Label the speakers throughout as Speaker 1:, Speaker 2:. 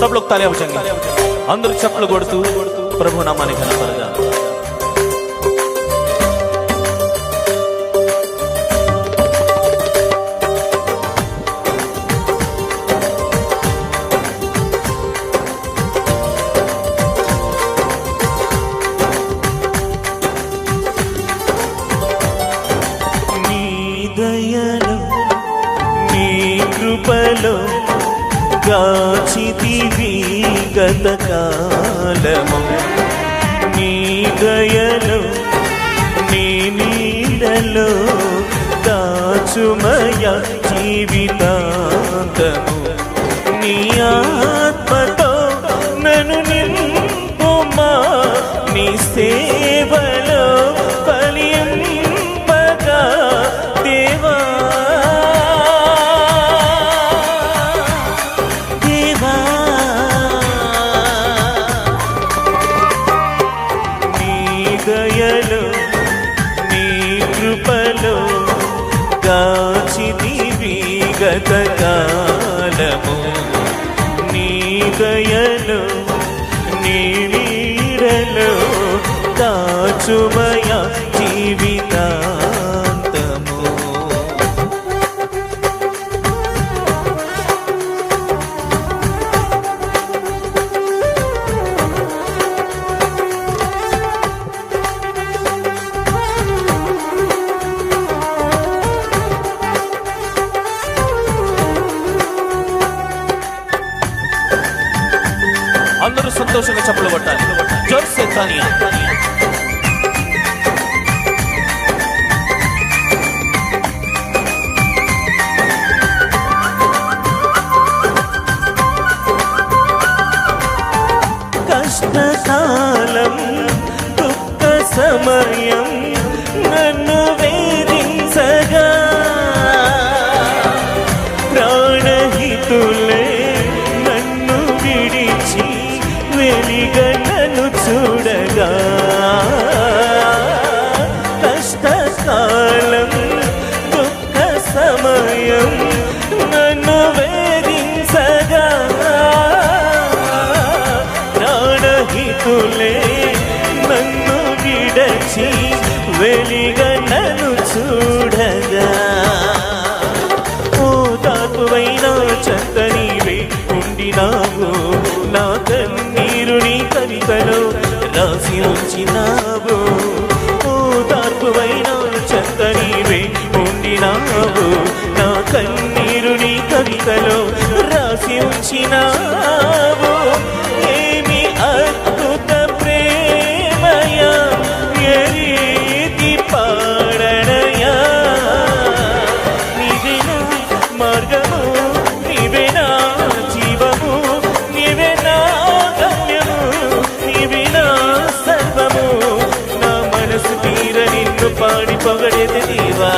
Speaker 1: सब लोग तालियां बजाएंगे, अंदर चप्पल కొడుతూ ప్రభు నామాన్ని ఘనపరచుదాం.
Speaker 2: నీ దయలో నీ కృపలో గాచితివి గతకాలము, నీ దయలో నీ నీడలో దాచుమయ జీవితాంతము. నీ ఆత్మతో నన్ను నింపుమా, నీ సేవలో ఫలింపగా దేవా. దయలో నీ కృపలో గాచితివి గతకాలము, నీ దయలో నీ నీడలో దాచుమయ జీవితాంతము.
Speaker 1: అందరూ సంతోషంగా చప్పట్లు కొట్టాలి. జోర్సే తానియా.
Speaker 2: కష్టకాలం దుఃఖ సమయం నన్ను వేధించగా ప్రాణహితులే నన్ను విడిచి వెలిగా నన్ను చూడగా. కష్టకాలం దుఃఖ సమయం నన్ను వేధించగా ప్రాణహితులే నన్ను విడచి వెలిగా నన్ను చూడగా. ఓ తాకువైన చెంత నీవే ఉండినావు, నా కన్నీరు నీ కవితలో రాసి ఉంచినావు. ఓ తాకువైన చెంత నీవే ఉండినావు, నా కన్నీరు నీ కవితలో రాసి ఉంచినావు. ఏమి అద్భుత ప్రేమయా, ఏ రీతి పాడనయా. నీవే నా మార్గము, నీవే నా జీవము, నీవే నా గమ్యము, నీవే నా సర్వము. నా మనసు తీర నిన్ను పాడి పొగడేది దేవా.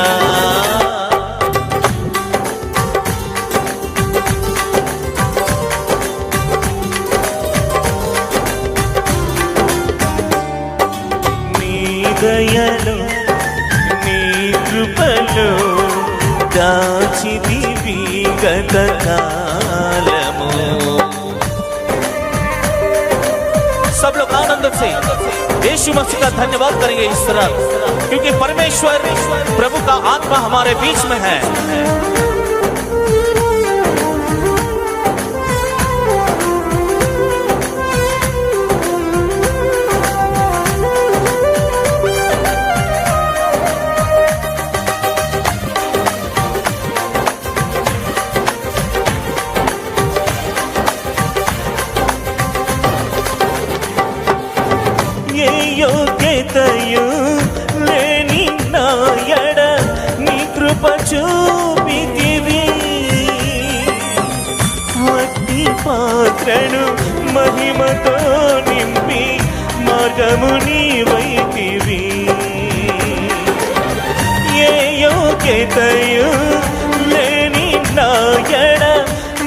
Speaker 2: దయలో నీ కృపలో దాచితివి గతకాలము.
Speaker 1: सब लोग आनंद से यीशु मसीह का धन्यवाद करेंगे इस तरह, क्योंकि परमेश्वर प्रभु का आत्मा हमारे बीच में है.
Speaker 2: ఏ యోగ్యతయు లేని నా ఎడ నీ కృప చూపితివి. వట్టి పాత్రను మహిమతో నింపి మార్గము నీవైతివి. ఏ యోగ్యతయు లేని నా ఎడ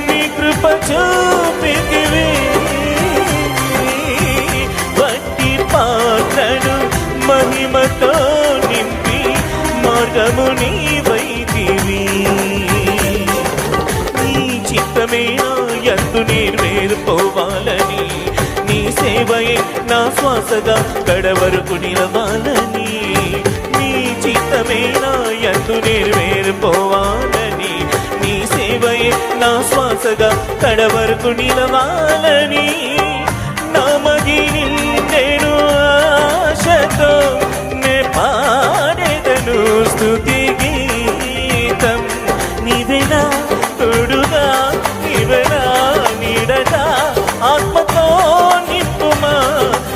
Speaker 2: నీ కృప చూపితివి. పాత్రను మహిమతో నింపి మార్గము నీవైతివి. నీ చిత్తమే యందు నేను నెరవేరిపోవాలని, నీ సేవయే నా శ్వాసగా కడవరకు నిలవాలని, నీ చిత్తమే నా యందు నెరవేరిపోవాలని, నీ సేవయే నా శ్వాసగా కడవరకు నిలవాలని, నామగి నిండెను ఆశతో నే పాడెదను స్తుతి గీతం. నీవెనా తోడుగా, నీవెనా నీడగా, ఆత్మతో నింపుమా,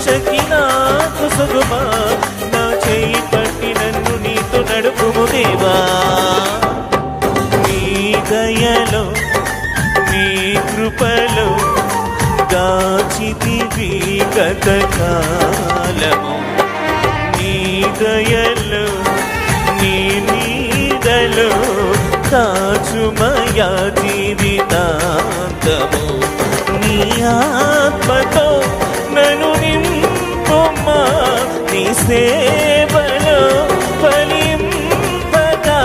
Speaker 2: శక్తి నాకు సుగుమా, నా చేయి పట్టి నన్ను నీతో నడుపుము దేవా. నీ దయలో నీ కృపలో దాచితివి గత కాలము, నీ దయలో నీ నీడలో కాచుమయా జీవితాంతము. నీ ఆత్మతో నన్ను నింపుమా, నీ సేవలో ఫలింపగా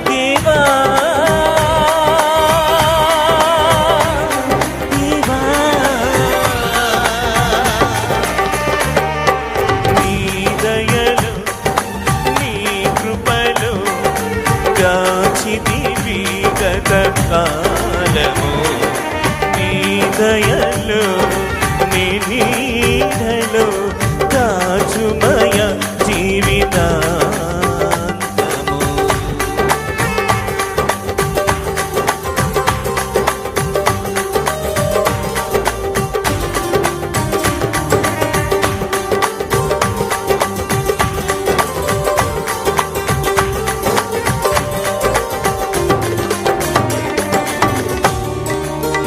Speaker 2: దేవా. నీ దయలో నీ కృపలో దాచితివి గత కాలము, నీ దయలో నీ నీడలో కాచుమయ జీవితాంతము.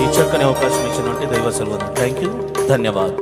Speaker 1: ఈ చక్కని అవకాశం ఇచ్చినట్టు దైవ సర్వద థ్యాంక్ యూ, ధన్యవాదాలు.